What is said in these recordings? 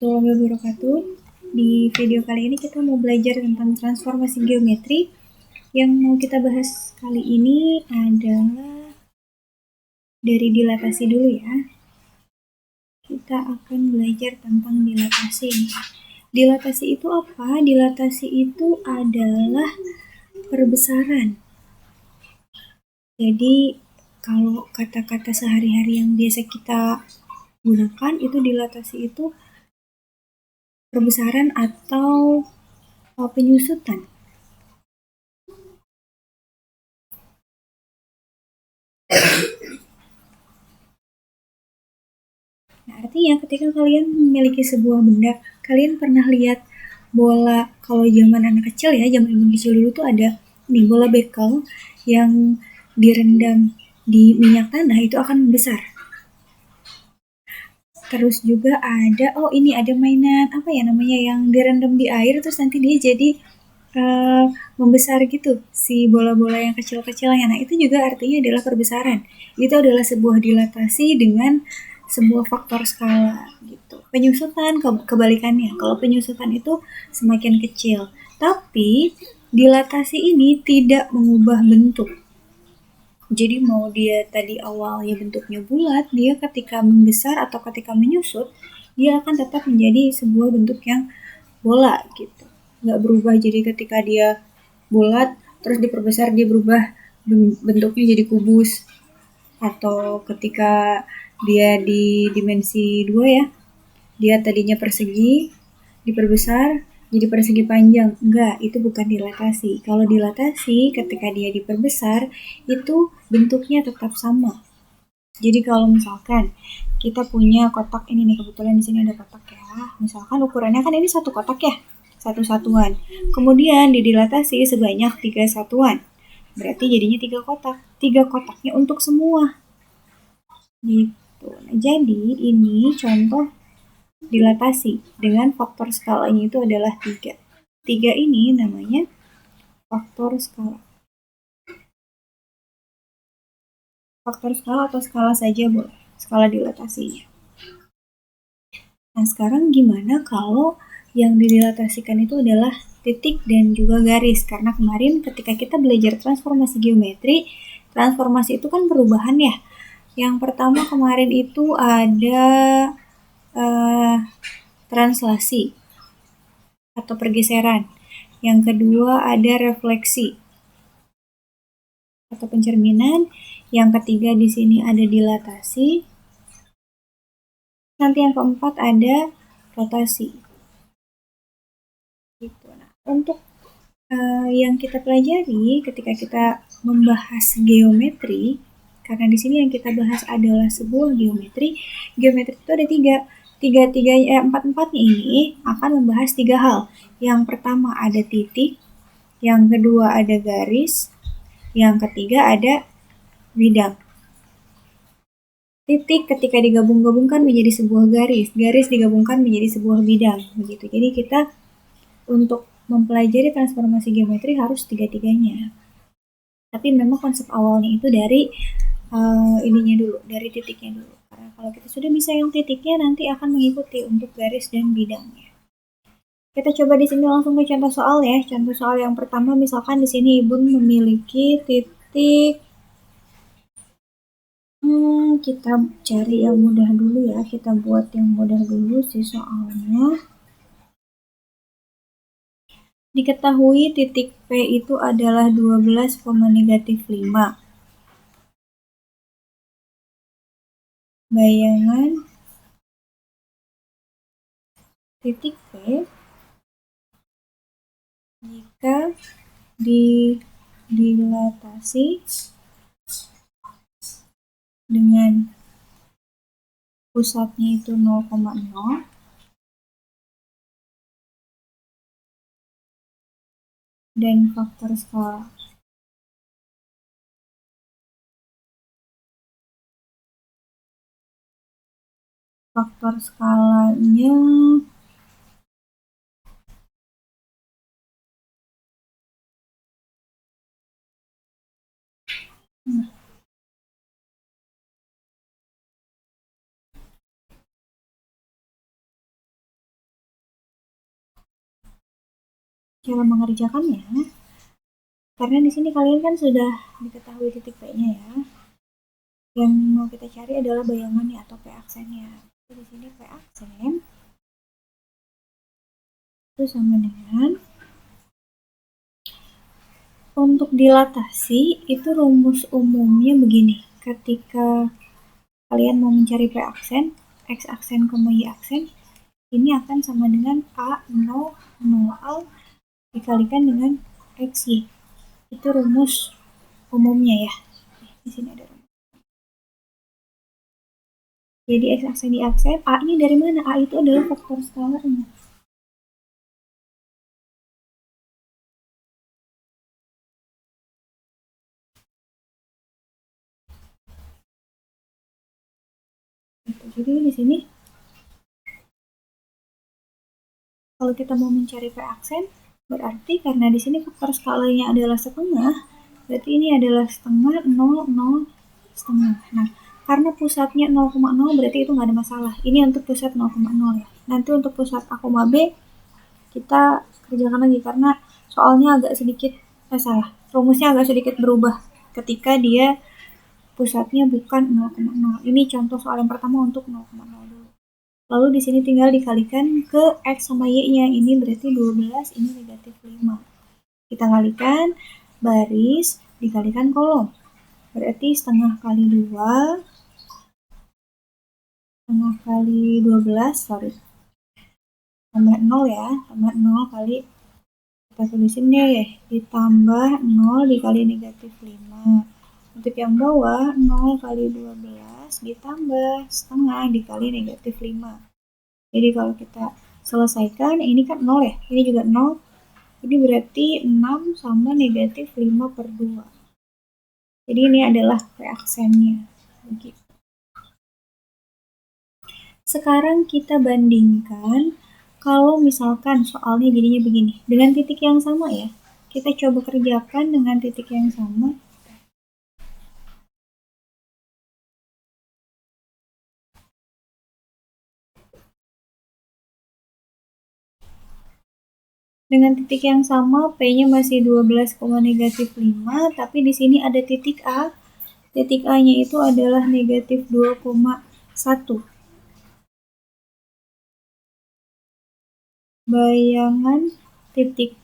Warahmatullahi wabarakatuh. Di video kali ini kita mau belajar tentang transformasi geometri. Yang mau kita bahas kali ini adalah dari dilatasi dulu ya. Kita akan belajar tentang dilatasi. Dilatasi itu apa? Dilatasi itu adalah perbesaran. Jadi kalau kata-kata sehari-hari yang biasa kita gunakan itu dilatasi itu perbesaran atau penyusutan. Nah, artinya ketika kalian memiliki sebuah benda, kalian pernah lihat bola, kalau zaman anak kecil ya, zaman ibu kecil dulu tuh ada nih bola bekel yang direndam di minyak tanah itu akan membesar. Terus juga ada, ini ada mainan apa ya namanya yang direndam di air terus nanti dia jadi membesar gitu si bola-bola yang kecil-kecilnya. Nah itu juga artinya adalah perbesaran. Itu adalah sebuah dilatasi dengan sebuah faktor skala gitu. Penyusutan kebalikannya. Kalau penyusutan itu semakin kecil, tapi dilatasi ini tidak mengubah bentuk. Jadi mau dia tadi awalnya bentuknya bulat, dia ketika membesar atau ketika menyusut, dia akan tetap menjadi sebuah bentuk yang bola gitu. Nggak berubah jadi ketika dia bulat, terus diperbesar dia berubah bentuknya jadi kubus. Atau ketika dia di dimensi 2 ya, dia tadinya persegi, diperbesar jadi persegi panjang. Enggak, itu bukan dilatasi. Kalau dilatasi ketika dia diperbesar itu bentuknya tetap sama. Jadi kalau misalkan kita punya kotak ini nih, kebetulan di sini ada kotak ya. Misalkan ukurannya kan ini satu kotak ya, satu satuan. Kemudian didilatasi sebanyak 3 satuan. Berarti jadinya 3 kotak. 3 kotaknya untuk semua. Gitu. Nah, jadi ini contoh dilatasi dengan faktor skalanya itu adalah 3. 3 ini namanya faktor skala. Faktor skala atau skala saja boleh, skala dilatasinya. Nah sekarang gimana kalau yang didilatasikan itu adalah titik dan juga garis? Karena kemarin ketika kita belajar transformasi geometri, transformasi itu kan perubahan ya. Yang pertama kemarin itu ada translasi atau pergeseran. Yang kedua ada refleksi atau pencerminan. Yang ketiga di sini ada dilatasi. Nanti yang keempat ada rotasi. Gitu. Nah, untuk yang kita pelajari ketika kita membahas geometri, karena di sini yang kita bahas adalah sebuah geometri. Geometri itu ada empat-empatnya ini akan membahas 3 hal. Yang pertama ada titik, yang kedua ada garis, yang ketiga ada bidang. Titik ketika digabung-gabungkan menjadi sebuah garis, garis digabungkan menjadi sebuah bidang, begitu. Jadi kita untuk mempelajari transformasi geometri harus tiga-tiganya. Tapi memang konsep awalnya itu dari ininya dulu, dari titiknya dulu. Karena kalau kita sudah bisa yang titiknya, nanti akan mengikuti untuk garis dan bidangnya. Kita coba di sini langsung ke contoh soal ya. Contoh soal yang pertama, misalkan di sini ibu memiliki titik. Kita cari yang mudah dulu ya. Kita buat yang mudah dulu sih soalnya. Diketahui titik P itu adalah 12,-5. Bayangan titik P jika dilatasi dengan pusatnya itu 0,0 dan faktor skala. Faktor skalanya Cara mengerjakannya, karena di sini kalian kan sudah diketahui titik P-nya ya. Yang mau kita cari adalah bayangannya atau P aksennya. Di sini P aksen itu sama dengan, untuk dilatasi itu rumus umumnya begini. Ketika kalian mau mencari P aksen, X aksen, Y aksen, ini akan sama dengan A0 0 dikalikan dengan XY. Itu rumus umumnya ya. Di sini ada rumus. Jadi X aksen, Y aksen, A ini dari mana? A itu adalah faktor skalanya. Jadi di sini kalau kita mau mencari P aksen, berarti karena di sini faktor skalanya adalah setengah, berarti ini adalah setengah 0, 0, setengah. Nah, karena pusatnya 0,0 berarti itu nggak ada masalah. Ini untuk pusat 0,0 ya. Nanti untuk pusat A, B kita kerjakan lagi karena soalnya agak sedikit salah. Rumusnya agak sedikit berubah ketika dia pusatnya bukan 0,0. Ini contoh soal yang pertama untuk 0,0 dulu. Lalu di sini tinggal dikalikan ke X sama Y-nya. Ini berarti 12, ini negatif 5. Kita kalikan baris, dikalikan kolom. Berarti setengah kali 2, setengah kali 12, tambah 0 ya, tambah 0 kali, kita tulisin deh, ditambah 0 dikali negatif 5. Untuk yang bawah, 0 kali 12 ditambah setengah dikali negatif 5. Jadi kalau kita selesaikan, ini kan 0 ya, ini juga 0. Ini berarti 6 sama negatif 5 per 2. Jadi ini adalah P aksennya. Begitu. Sekarang kita bandingkan kalau misalkan soalnya jadinya begini. Dengan titik yang sama ya. Kita coba kerjakan dengan titik yang sama. Dengan titik yang sama, P-nya masih 12, negatif 5, tapi di sini ada titik A. Titik A-nya itu adalah negatif 2,1. Bayangan titik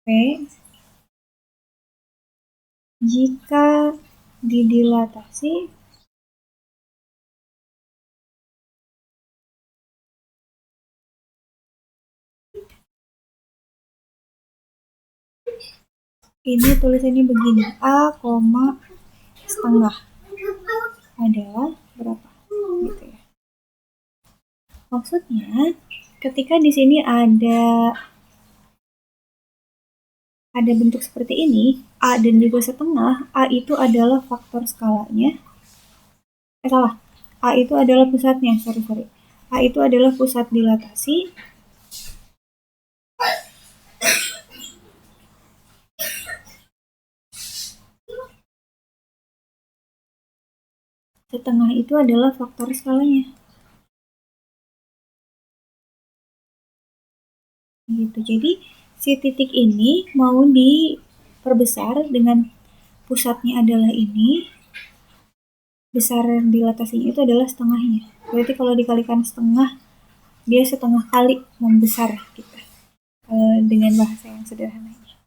P jika didilatasi ini tulisannya begini, A, setengah adalah berapa gitu ya. Maksudnya ketika di sini ada bentuk seperti ini, A dan juga setengah, A itu adalah faktor skalanya. Salah. A itu adalah pusatnya, sorry. A itu adalah pusat dilatasi. Setengah itu adalah faktor skalanya. Gitu. Jadi si titik ini mau diperbesar dengan pusatnya adalah ini, besar dilatasinya itu adalah setengahnya. Berarti kalau dikalikan setengah, dia setengah kali membesar gitu. Dengan bahasa yang sederhananya.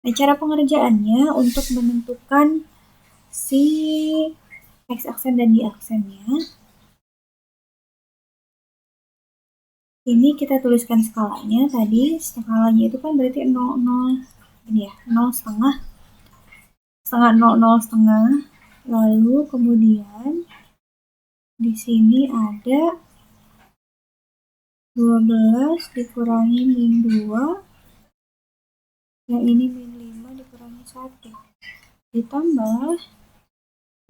Nah, cara pengerjaannya untuk menentukan si X aksen dan Y aksennya, ini kita tuliskan skalanya tadi. Skalanya itu kan berarti 0, 0, ini ya, 0 setengah, 0, 0 setengah. Lalu kemudian di sini ada 12 dikurangi min 2, yang ini min 5 dikurangi 1, ditambah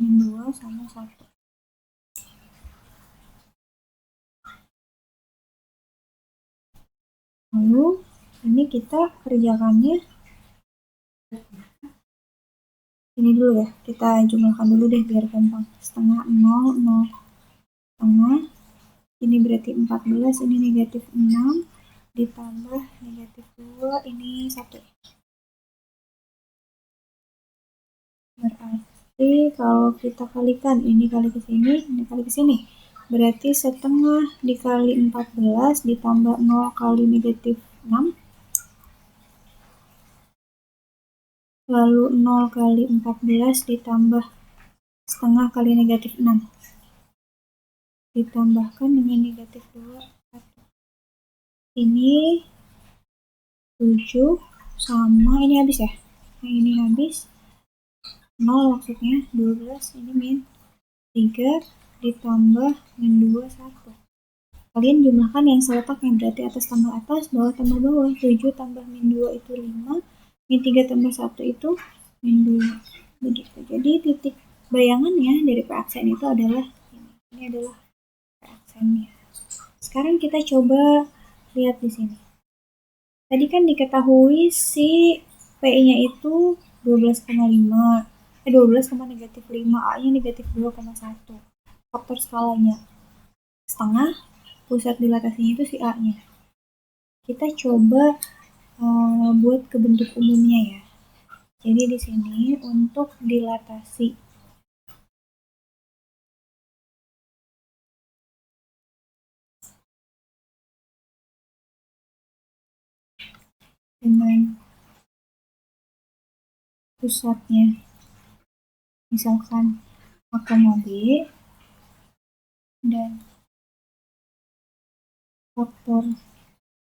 min 2 sama 1. Lalu ini kita kerjakannya ini dulu ya, kita jumlahkan dulu deh biar gampang. Setengah 0, 0 setengah, ini berarti 14, ini negatif 6, ditambah negatif 2, ini 1. Berarti kalau kita kalikan ini kali ke sini, ini kali ke sini, berarti setengah dikali 14 ditambah 0 kali negatif 6, lalu 0 kali 14 ditambah setengah kali negatif 6, ditambahkan dengan negatif 2, 1. Ini 7 sama, ini habis ya? Nah, ini habis. 0 maksudnya, 12, ini min 3 ditambah min 2, 1. Kalian jumlahkan yang seletaknya, berarti atas tambah atas, bawah tambah bawah. 7 tambah min 2 itu 5, min 3 tambah 1 itu min 2. Begitu. Jadi titik bayangannya dari P aksen itu adalah ini. Ini adalah P aksennya. Sekarang kita coba lihat di sini. Tadi kan diketahui si P-nya itu 12,5. 12, negatif 5, A-nya negatif 2,1. Faktor skalanya setengah, pusat dilatasinya itu si A-nya. Kita coba buat ke bentuk umumnya ya. Jadi di sini untuk dilatasi dengan pusatnya misalkan A, B dan faktor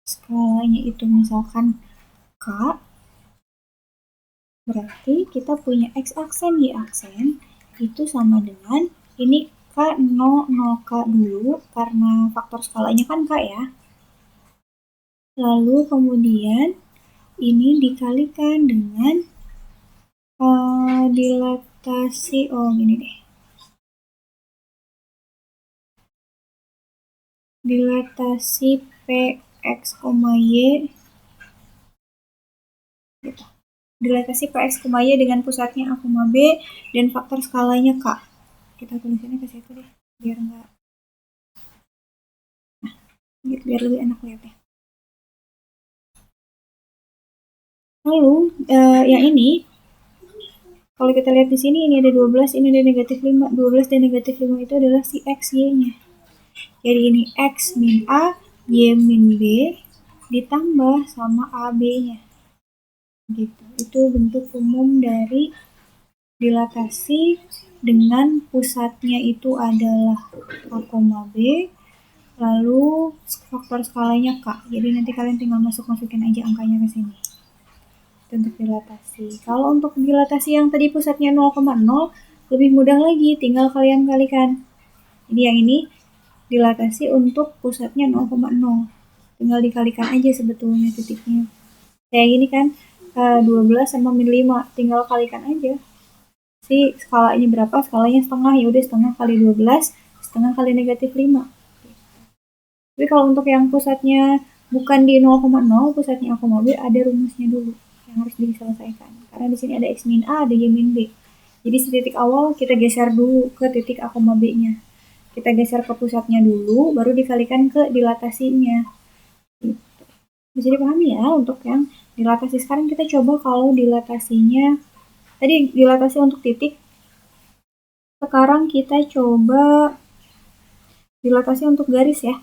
skalanya itu misalkan K, berarti kita punya X aksen, Y aksen itu sama dengan ini K 0, 0K dulu karena faktor skalanya kan K ya. Lalu kemudian ini dikalikan dengan dilatasi, gini deh. Dilatasi Px, Y gitu. Dilatasi Px, Y dengan pusatnya A, B dan faktor skalanya K. Kita tulisannya ke situ deh biar enggak, nah, biar lebih enak lihatnya. Lalu yang ini kalau kita lihat di sini ini ada 12, ini ada negatif 5. 12 dan negatif 5 itu adalah si X, Y-nya. Jadi ini X min A, Y min B ditambah sama AB-nya. Gitu. Itu bentuk umum dari dilatasi dengan pusatnya itu adalah A, B, lalu faktor skalanya K. Jadi nanti kalian tinggal masukin aja angkanya ke sini. Untuk dilatasi. Kalau untuk dilatasi yang tadi pusatnya 0,0 lebih mudah lagi, tinggal kalian kalikan. Jadi yang ini dilatasi untuk pusatnya 0,0. Tinggal dikalikan aja sebetulnya titiknya. Kayak gini kan, 12 sama min 5, tinggal kalikan aja. Si skalanya berapa? Skalanya setengah, ya udah setengah kali 12, setengah kali negatif 5. Tapi kalau untuk yang pusatnya bukan di 0,0, pusatnya A, B, ada rumusnya dulu yang harus diselesaikan. Karena di sini ada X min A, ada Y min B. Jadi di titik awal kita geser dulu ke titik A, B-nya. Kita geser ke pusatnya dulu, baru dikalikan ke dilatasinya. Gitu. Bisa dipahami ya untuk yang dilatasi. Sekarang kita coba kalau dilatasinya, tadi dilatasi untuk titik, sekarang kita coba dilatasi untuk garis ya.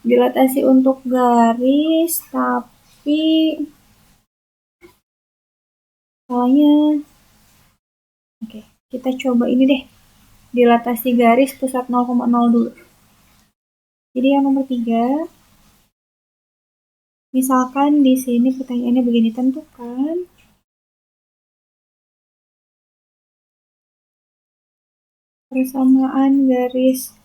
Dilatasi untuk garis, tapi soalnya oke, kita coba ini deh. Dilatasi garis pusat 0,0 dulu. Jadi yang nomor 3, misalkan di sini pertanyaannya begini, tentukan persamaan garis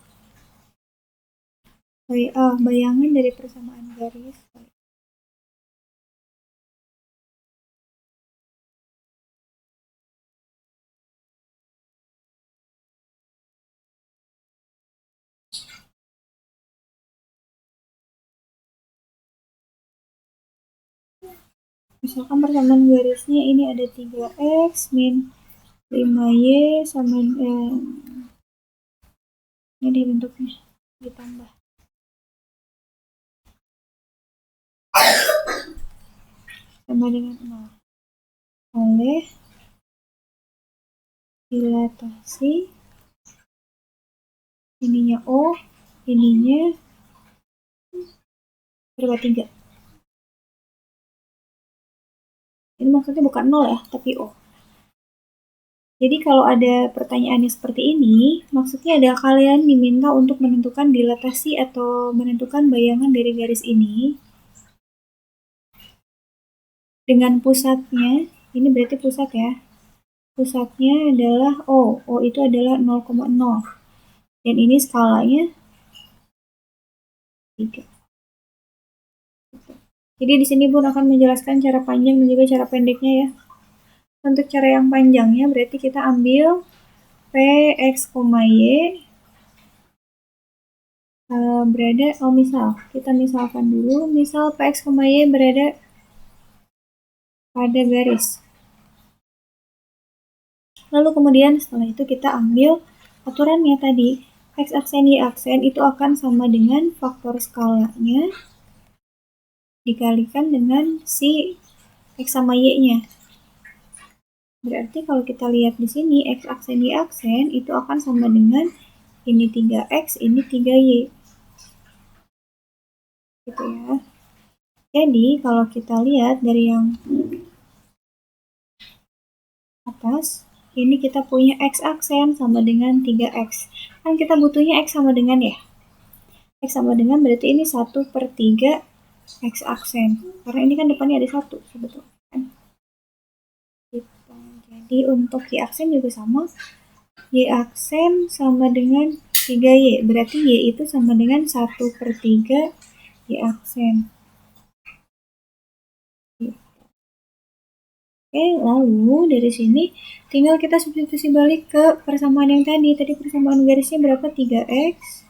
bayangan dari persamaan garis misalkan persamaan garisnya ini ada 3x min 5y sama ini bentuknya ditambah sama dengan 0 oleh dilatasi ininya O, ininya berapa 3. Ini maksudnya bukan 0 ya, tapi O. Jadi kalau ada pertanyaannya seperti ini, maksudnya adalah kalian diminta untuk menentukan dilatasi atau menentukan bayangan dari garis ini dengan pusatnya, ini berarti pusat ya. Pusatnya adalah O, O itu adalah 0,0. Dan ini skalanya 3. Jadi di sini Bun akan menjelaskan cara panjang dan juga cara pendeknya ya. Untuk cara yang panjangnya berarti kita ambil Px, Y berada, kita misalkan dulu, misal Px, Y berada pada garis. Lalu kemudian setelah itu kita ambil aturannya tadi, X aksen Y aksen itu akan sama dengan faktor skalanya dikalikan dengan si X sama Y-nya. Berarti kalau kita lihat di sini, X aksen Y aksen itu akan sama dengan ini 3X, ini 3Y. Gitu ya. Jadi kalau kita lihat dari yang atas, ini kita punya X aksen sama dengan 3X. Kan kita butuhnya X sama dengan ya. X sama dengan berarti ini 1/3 X aksen. Karena ini kan depannya ada 1 sebetulnya. Jadi untuk Y aksen juga sama. Y aksen sama dengan 3Y. Berarti Y itu sama dengan 1/3 Y aksen. Oke, lalu dari sini tinggal kita substitusi balik ke persamaan yang tadi. Tadi persamaan garisnya berapa? 3X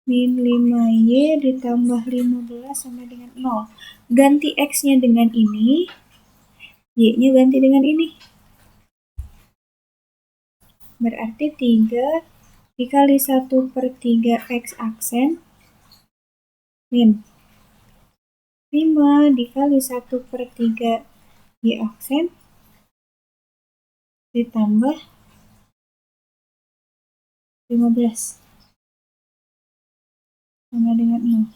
min 5Y ditambah 15 sama dengan 0. Ganti X-nya dengan ini, Y-nya ganti dengan ini. Berarti 3 dikali 1/3 X aksen min 5 dikali 1/3 Y aksen ditambah 15 sama dengan 0.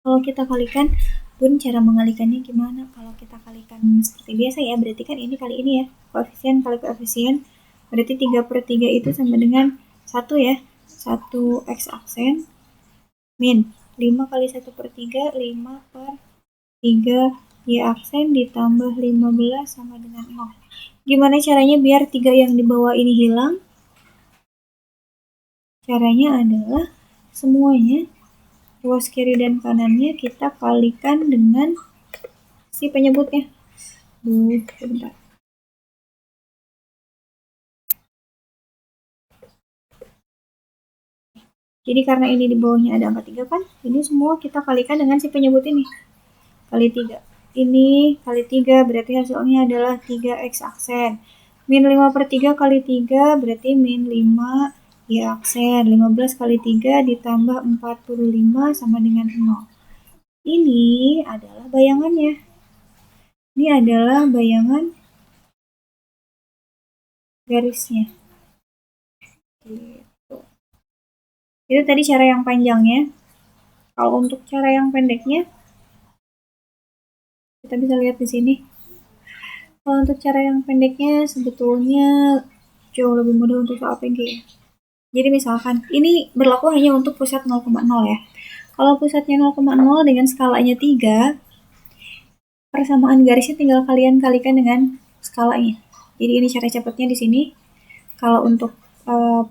Kalau kita kalikan, Bun cara mengalikannya gimana? Kalau kita kalikan seperti biasa ya, berarti kan ini kali ini ya, koefisien kali koefisien, berarti 3/3 itu sama dengan 1 ya, 1 X aksen min 5 kali 1/3, 5/3 Y aksen ditambah 15 sama dengan 0. Gimana caranya biar 3 yang di bawah ini hilang? Caranya adalah semuanya ruas kiri dan kanannya kita kalikan dengan si penyebutnya. Bentar. Jadi karena ini di bawahnya ada angka 3 kan, ini semua kita kalikan dengan si penyebut ini. Kali 3. Ini kali 3 berarti hasilnya adalah 3X aksen. Min 5/3 kali 3 berarti min 5 Y aksen. 15 kali 3 ditambah 45 sama dengan 0. Ini adalah bayangannya. Ini adalah bayangan garisnya. Gitu. Itu tadi cara yang panjangnya. Kalau untuk cara yang pendeknya, kita bisa lihat di sini. Kalau untuk cara yang pendeknya sebetulnya jauh lebih mudah untuk soal PG. Jadi misalkan ini berlaku hanya untuk pusat 0,0 ya. Kalau pusatnya 0,0 dengan skalanya 3, persamaan garisnya tinggal kalian kalikan dengan skalanya. Jadi ini cara cepatnya di sini. Kalau untuk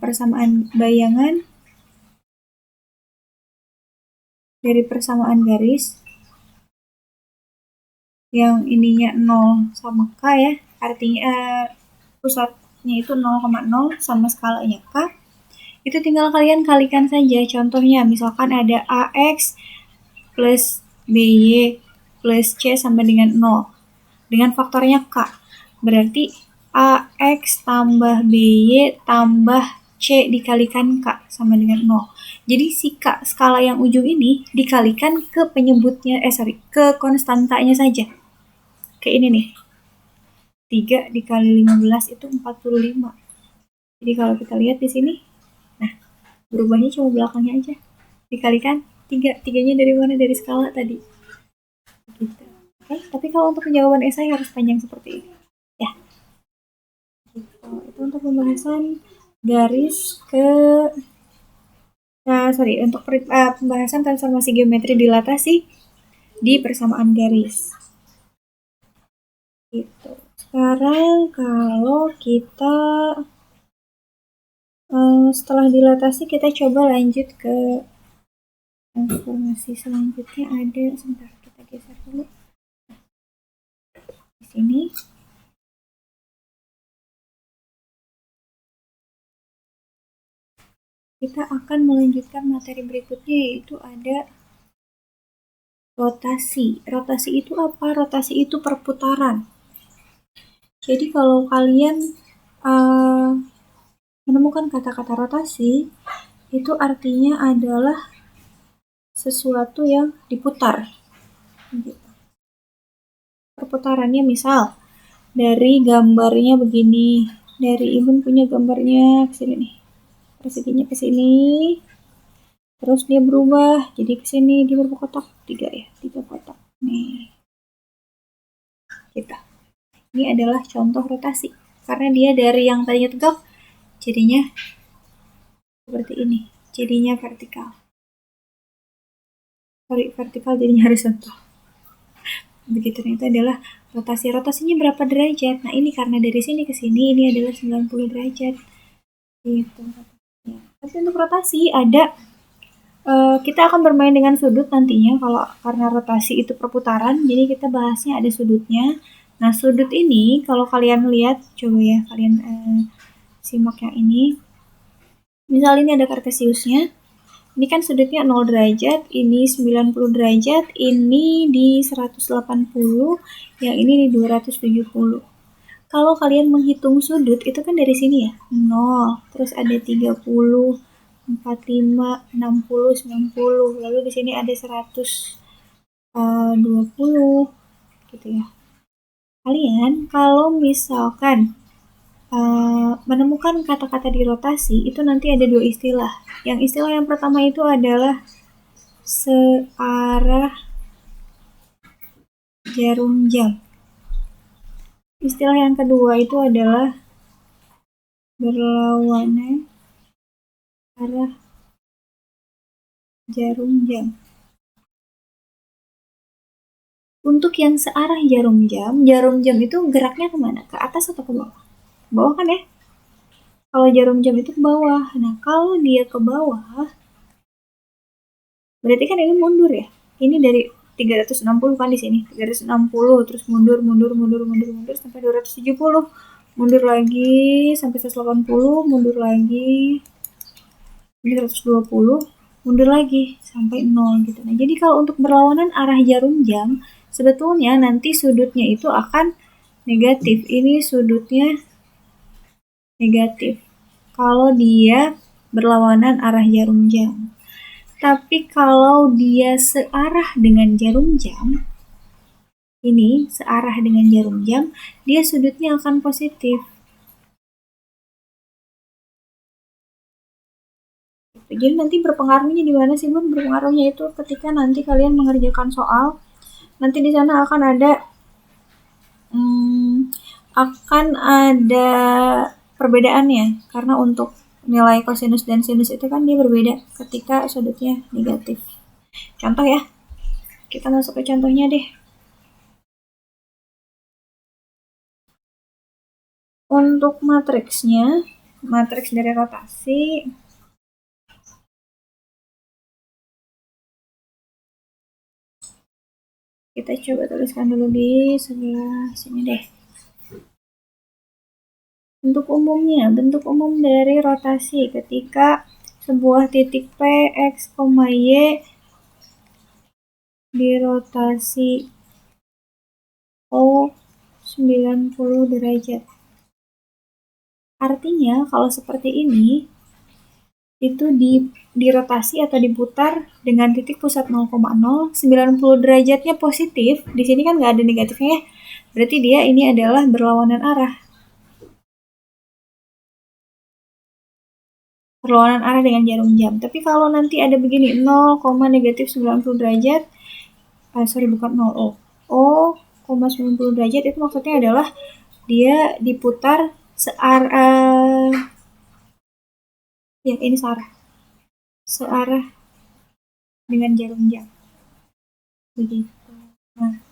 persamaan bayangan dari persamaan garis yang ininya 0 sama K ya, artinya pusatnya itu 0,0 sama skalanya K, itu tinggal kalian kalikan saja. Contohnya misalkan ada AX plus BY plus C sama dengan 0 dengan faktornya K. Berarti AX tambah BY tambah C dikalikan K sama dengan 0. Jadi si K skala yang ujung ini dikalikan ke penyebutnya, ke konstantanya saja. Kayak ini nih. 3 dikali 15 itu 45. Jadi kalau kita lihat di sini, nah berubahnya cuma belakangnya aja. Dikalikan 3. 3-nya dari mana? Dari skala tadi. Gitu. Oke, tapi kalau untuk jawaban esai harus panjang seperti ini. Ya. Gitu. Itu untuk pembahasan garis ke untuk pembahasan transformasi geometri dilatasi di persamaan garis. Gitu. Sekarang kalau kita setelah dilatasi kita coba lanjut ke transformasi selanjutnya. Ada, sebentar kita geser dulu. Di sini kita akan melanjutkan materi berikutnya, yaitu ada rotasi. Rotasi itu apa? Rotasi itu perputaran. Jadi kalau kalian menemukan kata-kata rotasi, itu artinya adalah sesuatu yang diputar. Gitu. Perputarannya misal dari gambarnya begini, dari Ibun punya gambarnya kesini nih, perseginya ke sini, terus dia berubah jadi ke sini, dia berubah kotak 3 ya, 3 kotak nih. Kita ini adalah contoh rotasi karena dia dari yang tadinya tegak jadinya seperti ini, jadinya vertikal. Vertikal jadinya horizontal. Begitu, itu adalah rotasi. Rotasinya berapa derajat? Nah ini karena dari sini ke sini ini adalah 90 derajat. Gitu. Ya. Tapi untuk rotasi ada kita akan bermain dengan sudut nantinya, kalau karena rotasi itu perputaran, jadi kita bahasnya ada sudutnya. Nah sudut ini kalau kalian lihat, coba ya kalian simak yang ini. Misal ini ada kartesiusnya. Ini kan sudutnya 0 derajat, ini 90 derajat, ini di 180, yang ini di 270. Kalau kalian menghitung sudut, itu kan dari sini ya, 0, terus ada 30, 45, 60, 90, lalu di sini ada 120, gitu ya. Kalian kalau misalkan menemukan kata-kata di rotasi, itu nanti ada 2 istilah. Yang istilah yang pertama itu adalah searah jarum jam. Istilah yang kedua itu adalah berlawanan arah jarum jam. Untuk yang searah jarum jam itu geraknya kemana? Ke atas atau ke bawah? Ke bawah kan ya? Kalau jarum jam itu ke bawah. Nah, kalau dia ke bawah, berarti kan ini mundur ya. Ini dari 360 kan di sini. 360 terus mundur sampai 270. Mundur lagi sampai 180, mundur lagi 120, mundur lagi sampai 0 gitu. Nah, jadi kalau untuk berlawanan arah jarum jam, sebetulnya nanti sudutnya itu akan negatif. Ini sudutnya negatif kalau dia berlawanan arah jarum jam. Tapi kalau dia searah dengan jarum jam, ini searah dengan jarum jam, dia sudutnya akan positif. Jadi nanti berpengaruhnya di mana sih, Bun? Berpengaruhnya itu ketika nanti kalian mengerjakan soal, nanti di sana akan ada perbedaannya, karena untuk nilai kosinus dan sinus itu kan dia berbeda ketika sudutnya negatif. Contoh ya, kita masuk ke contohnya deh. Untuk matriksnya, matriks dari rotasi, kita coba tuliskan dulu di sebelah sini deh. Bentuk umum dari rotasi ketika sebuah titik P, X, Y dirotasi Oh, 90 derajat. Artinya kalau seperti ini, itu dirotasi atau diputar dengan titik pusat 0,0, 90 derajatnya positif. Di sini kan nggak ada negatifnya ya. Berarti dia ini adalah berlawanan arah. Berlawanan arah dengan jarum jam. Tapi kalau nanti ada begini 0, negatif 90 derajat, bukan 0, O, 90 derajat itu maksudnya adalah dia diputar searah, ya ini searah dengan jarum jam. Begitu. Nah,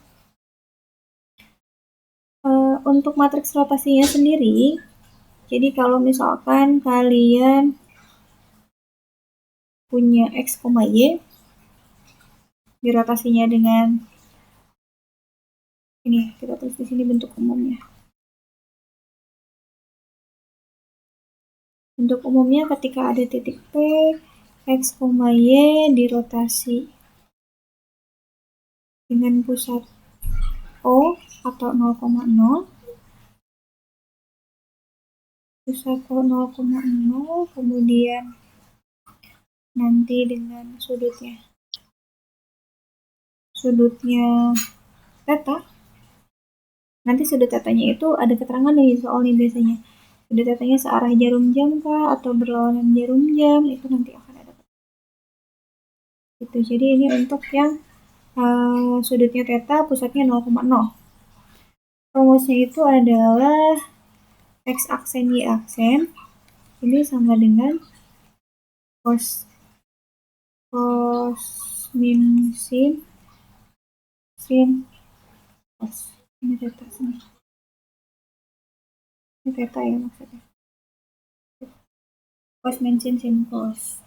untuk matriks rotasinya sendiri, jadi kalau misalkan kalian punya X, Y, dirotasinya dengan ini, kita tulis di sini bentuk umumnya. Bentuk umumnya ketika ada titik P, X, Y dirotasi dengan pusat O atau 0,0, pusat O 0,0, kemudian nanti dengan sudutnya theta. Nanti sudut tetanya itu ada keterangan nih soal nih biasanya. Sudut tetanya searah jarum jam kah atau berlawanan jarum jam, itu nanti akan ada. Gitu. Jadi ini untuk yang sudutnya theta, pusatnya 0,0. Rumusnya itu adalah X aksen Y aksen ini sama dengan cos min sin cos. Ini theta sini. Ini theta ya maksudnya. Cos min sin cos.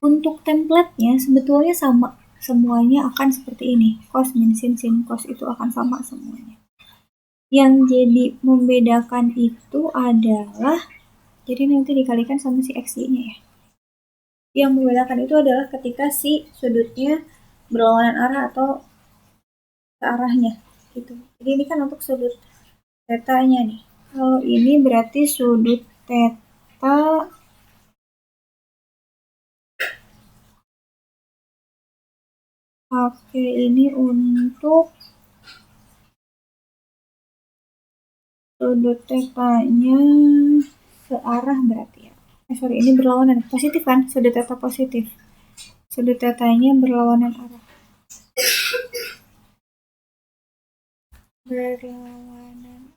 Untuk template-nya sebetulnya sama. Semuanya akan seperti ini. Cos min sin cos itu akan sama semuanya. Yang jadi membedakan itu adalah, jadi nanti dikalikan sama si X-nya ya. Yang membedakan itu adalah ketika si sudutnya berlawanan arah atau ke arahnya gitu. Jadi ini kan untuk sudut tetanya nih. Kalau ini berarti sudut teta pakai ini untuk sudut tetanya searah berarti ya. Ini berlawanan positif kan? Sudut teta positif. Sudut tetanya berlawanan arah. Berlawanan.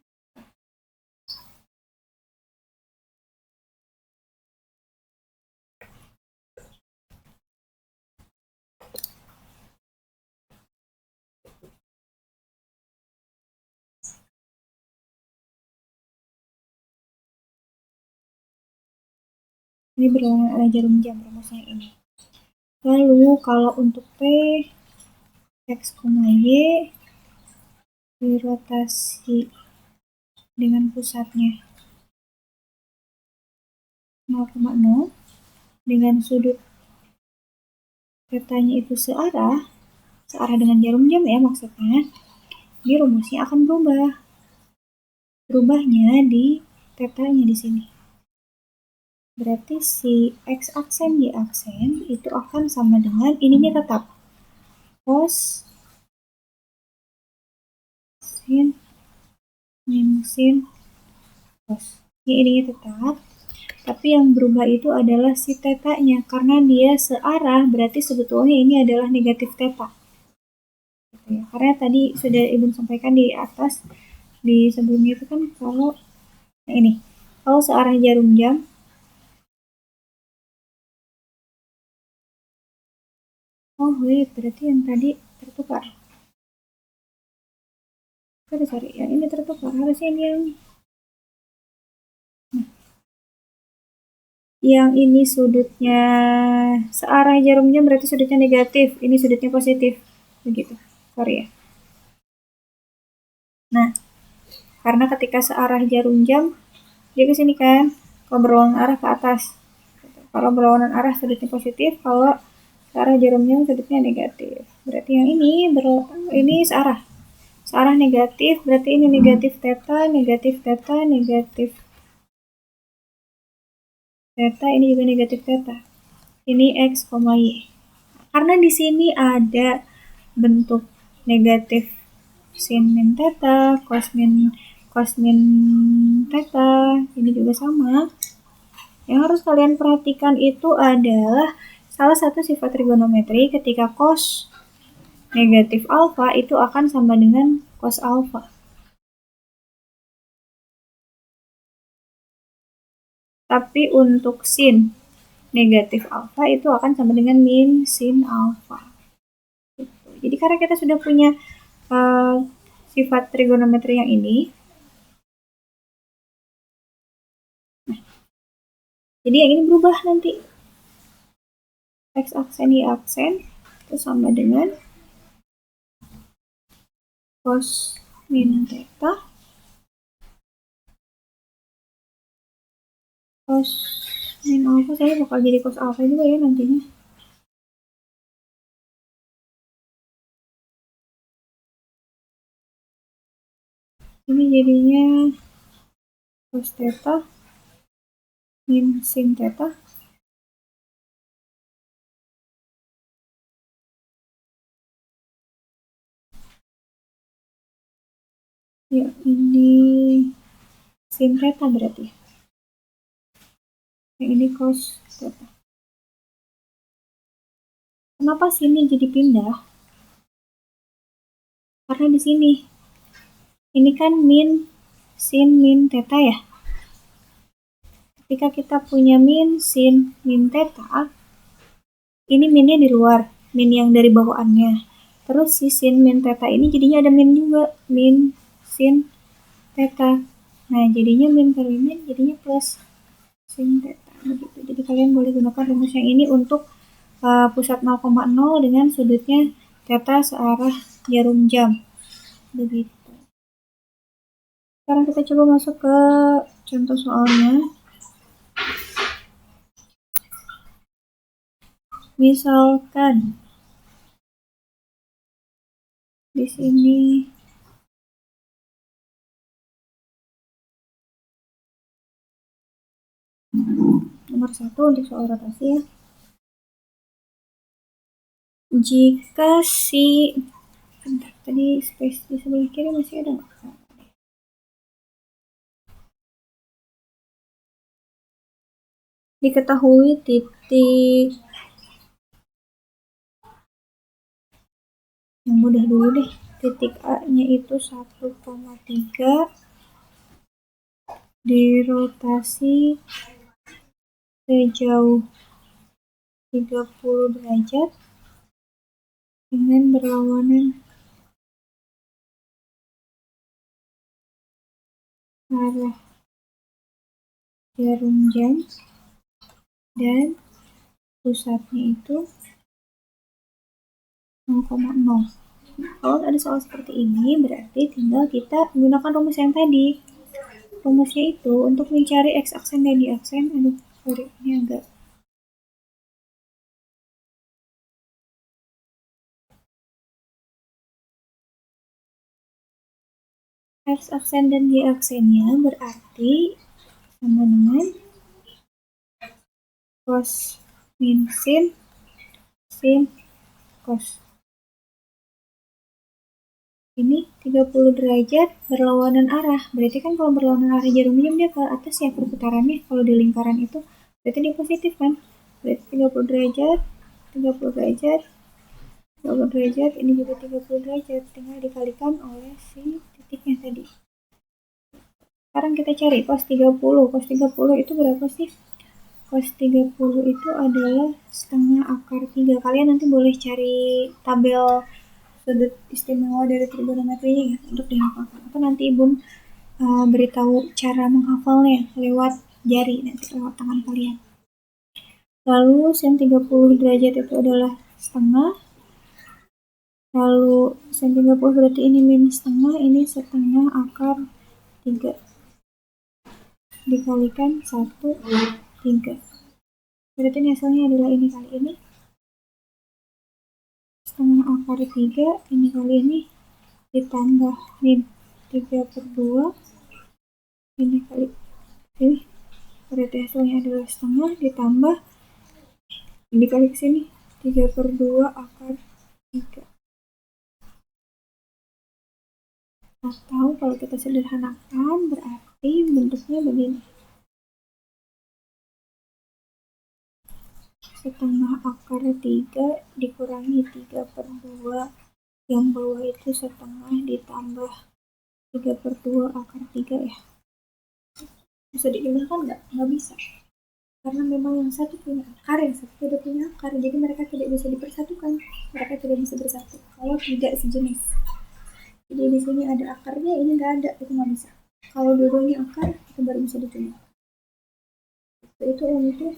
Ini berlawanan arah jarum jam rumusnya ini. Lalu kalau untuk P, X, Y dirotasi dengan pusatnya 0,0 dengan sudut tetanya itu searah dengan jarum jam ya maksudnya, di rumusnya akan berubah. Berubahnya di tetanya di sini. Berarti si X aksen Y aksen itu akan sama dengan ininya tetap cos sin min sin cos. Ininya tetap, tapi yang berubah itu adalah si tetanya karena dia searah, berarti sebetulnya ini adalah negatif teta. Gitu ya. Karena tadi sudah Ibu sampaikan di atas di sebelumnya itu kan kalau ini kalau searah jarum jam berarti yang tadi tertukar. Sorry, yang ini tertukar. Harusnya ini yang ini sudutnya searah jarum jam berarti sudutnya negatif. Ini sudutnya positif. Begitu. Sorry ya. Nah, karena ketika searah jarum jam, dia ke sini kan. Kalau berlawanan arah ke atas. Kalau berlawanan arah sudutnya positif, kalau searah jarum jam sudutnya negatif. Berarti yang ini searah searah negatif, berarti ini negatif theta, negatif theta, negatif theta, ini juga negatif theta. Ini X, Y. Karena di sini ada bentuk negatif sin min theta, cos min theta, ini juga sama. Yang harus kalian perhatikan itu adalah salah satu sifat trigonometri ketika cos negatif alfa itu akan sama dengan cos alfa. Tapi untuk sin negatif alfa itu akan sama dengan min sin alfa. Gitu. Jadi karena kita sudah punya sifat trigonometri yang ini, jadi yang ini berubah nanti. X aksen Y aksen itu sama dengan cos min theta cos min alpha, saya bakal jadi cos alpha juga ya nantinya. Ini jadinya cos theta min sin theta. Ya, ini sin theta berarti. Yang ini cos theta. Kenapa sini jadi pindah? Karena di sini ini kan min sin min theta ya. Ketika kita punya min sin min theta, ini minnya di luar, min yang dari bawaannya. Terus si sin min theta ini jadinya ada min juga, min sin theta. Nah, jadinya min per min jadinya plus sin theta begitu. Jadi kalian boleh gunakan rumus yang ini untuk pusat 0,0 dengan sudutnya theta searah jarum jam. Begitu. Sekarang kita coba masuk ke contoh soalnya. Misalkan di sini nomor 1 untuk soal rotasi ya. Jika si bentar, tadi space di sebelah kiri masih ada nggak? Diketahui titik yang mudah dulu deh, titik A nya itu 1,3 dirotasi sejauh 30 derajat dengan berlawanan arah jarum jam dan pusatnya itu 0,0. Kalau ada soal seperti ini berarti tinggal kita menggunakan rumus yang tadi. Rumusnya itu untuk mencari X aksen dan Y aksen, sorry, ini agak X aksen dan Y aksennya berarti sama dengan cos min sin cos. Ini 30 derajat berlawanan arah. Berarti kan kalau berlawanan arah jarum jam dia ke atas ya perputarannya. Kalau di lingkaran itu berarti dia positif kan. Berarti 30 derajat, 30 derajat, 30 derajat, ini juga 30 derajat. Tinggal dikalikan oleh si titiknya tadi. Sekarang kita cari cos 30. Cos 30 itu berapa sih? Cos 30 itu adalah setengah akar 3. Kalian nanti boleh cari tabel sudut istimewa dari trigonometrinya ya untuk dihafalkan. Atau nanti Ibu beritahu cara menghafalnya lewat jari, nanti lewat tangan kalian. Lalu sin 30 derajat itu adalah setengah. Lalu sin 30 berarti ini min setengah, ini setengah akar 3 dikalikan 1/3. Berarti ini hasilnya adalah ini kali ini. Setengah akar 3 ini kali ini ditambah min 3/2 ini kali ini, berarti hasilnya adalah setengah ditambah dikali ke sini 3/2 akar 3. Atau kalau kita sederhanakan berarti bentuknya begini. Setengah akar 3 dikurangi 3/2. Yang bawah itu setengah ditambah 3/2 akar 3 ya. Bisa digunakan nggak? Nggak bisa. Karena memang yang satu punya akar, yang satu tidak punya akar. Jadi mereka tidak bisa dipersatukan. Mereka tidak bisa bersatu. Kalau tidak sejenis. Jadi di sini ada akarnya, ini nggak ada, itu nggak bisa. Kalau dua-duanya akar, itu baru bisa ditulis. Itu untuk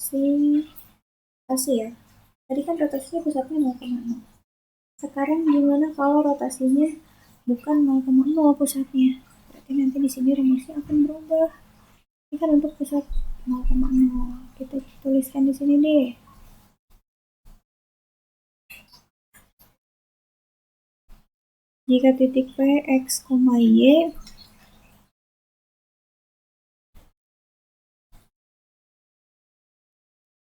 si rotasi ya. Tadi kan rotasinya pusatnya 0,0. Sekarang gimana kalau rotasinya bukan 0,0 pusatnya? Berarti nanti di sini rumusnya akan berubah. Ini kan untuk pusat 0,0. Kita tuliskan di sini deh. Jika titik P, X, Y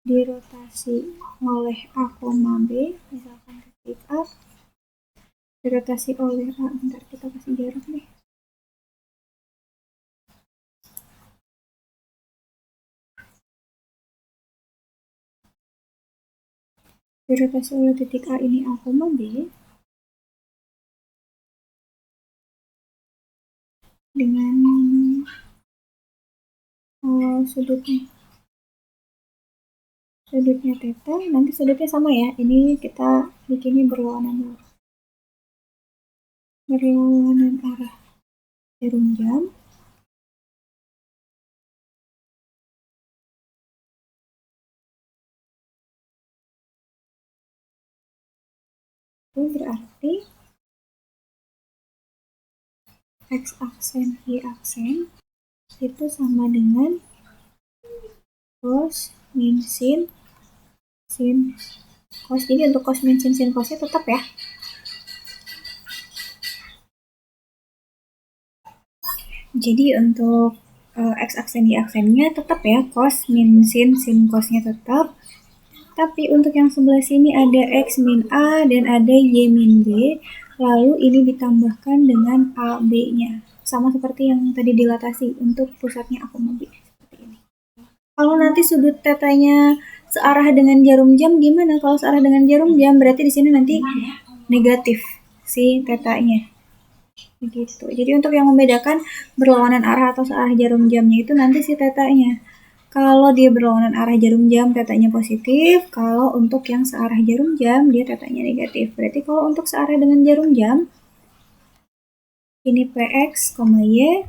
dirotasi oleh A, B, misalkan titik A dirotasi oleh A, bentar kita kasih jarak nih. Dirotasi oleh titik A ini A, B dengan sudutnya theta, nanti sudutnya sama ya, ini kita bikinnya berlawanan dulu. Berlawanan arah jarum jam. Itu berarti X aksen, Y aksen itu sama dengan cos min sin cos. Jadi untuk cos min sin cosnya tetap ya. Jadi untuk X aksen Y aksennya tetap ya, cos min sin cosnya tetap. Tapi untuk yang sebelah sini ada X min A dan ada Y min B. Lalu ini ditambahkan dengan AB-nya. Sama seperti yang tadi dilatasi untuk pusatnya A, B. Seperti ini. Kalau nanti sudut tetanya searah dengan jarum jam gimana? Kalau searah dengan jarum jam berarti di sini nanti negatif si tetanya. Begitu. Jadi untuk yang membedakan berlawanan arah atau searah jarum jamnya itu nanti si tetanya. Kalau dia berlawanan arah jarum jam, tetanya positif. Kalau untuk yang searah jarum jam, dia tetanya negatif. Berarti kalau untuk searah dengan jarum jam, ini PX, Y,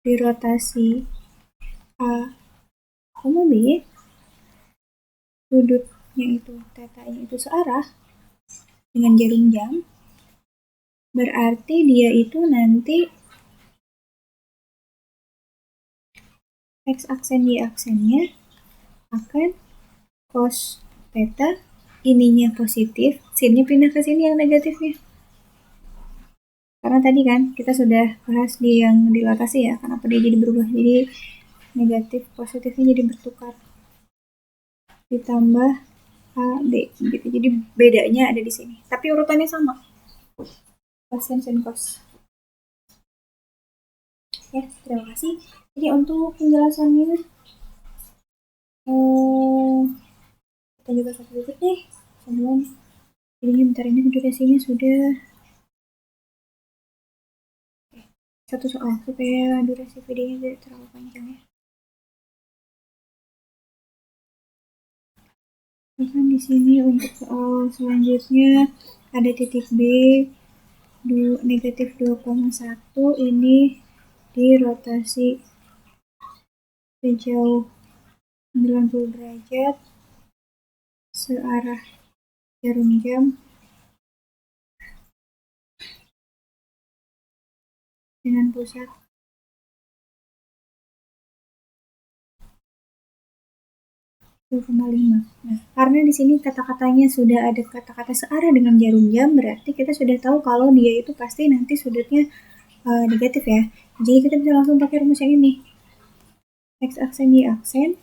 dirotasi A, B, sudutnya itu, tetanya itu searah dengan jarum jam, berarti dia itu nanti X aksen Y aksennya akan cos theta, ininya positif, sinnya pindah ke sini yang negatifnya. Karena tadi kan kita sudah bahas di yang dilatasi ya, kenapa dia jadi berubah. Jadi negatif positifnya jadi bertukar. Ditambah A, B gitu. Jadi bedanya ada di sini. Tapi urutannya sama. Cos sin cos. Ya, terima kasih. Jadi untuk penjelasannya kita juga satu detik deh. Sebelum jadinya bentar ini durasinya sudah satu soal supaya durasi videonya tidak terlalu panjang ya. Bahkan di sini untuk soal selanjutnya ada titik B negatif 2,1 ini dirotasi sejauh 90 derajat searah jarum jam dengan pusat 2,5. Nah, karena di sini kata-katanya sudah ada kata-kata searah dengan jarum jam, berarti kita sudah tahu kalau dia itu pasti nanti sudutnya negatif ya. Jadi kita bisa langsung pakai rumus yang ini. X aksen Y aksen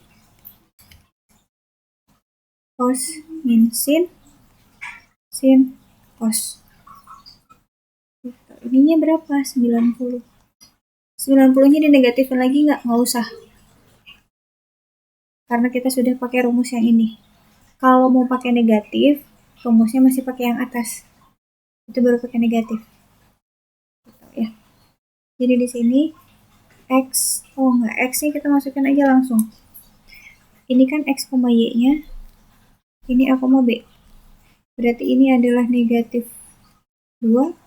cos min sin cos. Ininya berapa? 90. 90-nya dinegatifin lagi nggak? Nggak usah. Karena kita sudah pakai rumus yang ini. Kalau mau pakai negatif, rumusnya masih pakai yang atas. Itu baru pakai negatif. Ya. Jadi di sini X, X-nya kita masukin aja langsung. Ini kan X, Y-nya. Ini A, B. Berarti ini adalah negatif 2.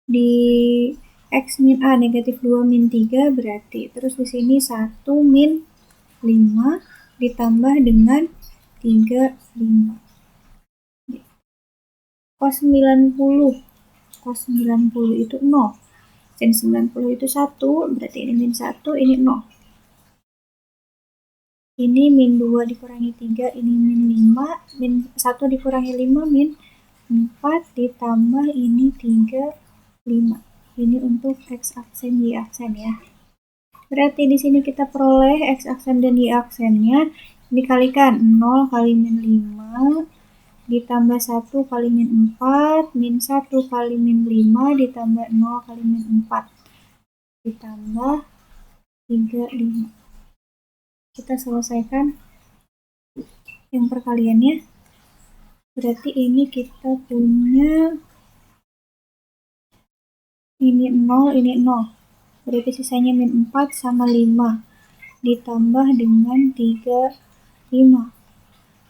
Di X min A negatif 2 min 3 berarti. Terus di sini 1 min 5 ditambah dengan 35. Cos 90. Cos 90 itu 0. Sin 90 itu 1, berarti ini min 1, ini 0. Ini min 2 dikurangi 3, ini min 5, min 1 dikurangi 5, min 4 ditambah ini 3, 5. Ini untuk X aksen Y aksen ya. Berarti di sini kita peroleh X aksen dan Y aksennya dikalikan 0 kali min 5 ditambah 1 kali min 4 min 1 kali min 5 ditambah 0 kali min 4 ditambah 3, 5. Kita selesaikan yang perkaliannya. Berarti ini kita punya ini 0, ini 0. Berarti sisanya min 4 sama 5 ditambah dengan 3, 5.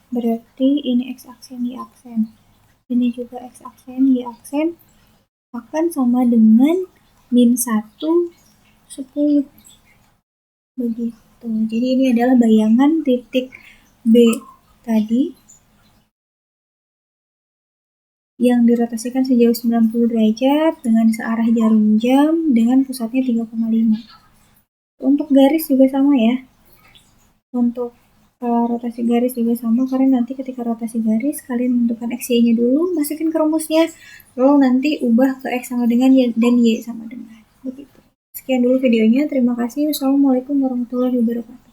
Berarti ini X aksen Y aksen. Ini juga X aksen Y aksen akan sama dengan min 1, 10. Begitu. Jadi ini adalah bayangan titik B tadi yang dirotasikan sejauh 90 derajat dengan searah jarum jam dengan pusatnya 3,5. Untuk garis juga sama ya. Untuk rotasi garis juga sama, karena nanti ketika rotasi garis kalian menentukan X, Y-nya dulu, masukin ke rumusnya, lalu nanti ubah ke X sama dengan Y dan Y sama dengan. Begitu. Sekian dulu videonya. Terima kasih. Wassalamualaikum warahmatullahi wabarakatuh.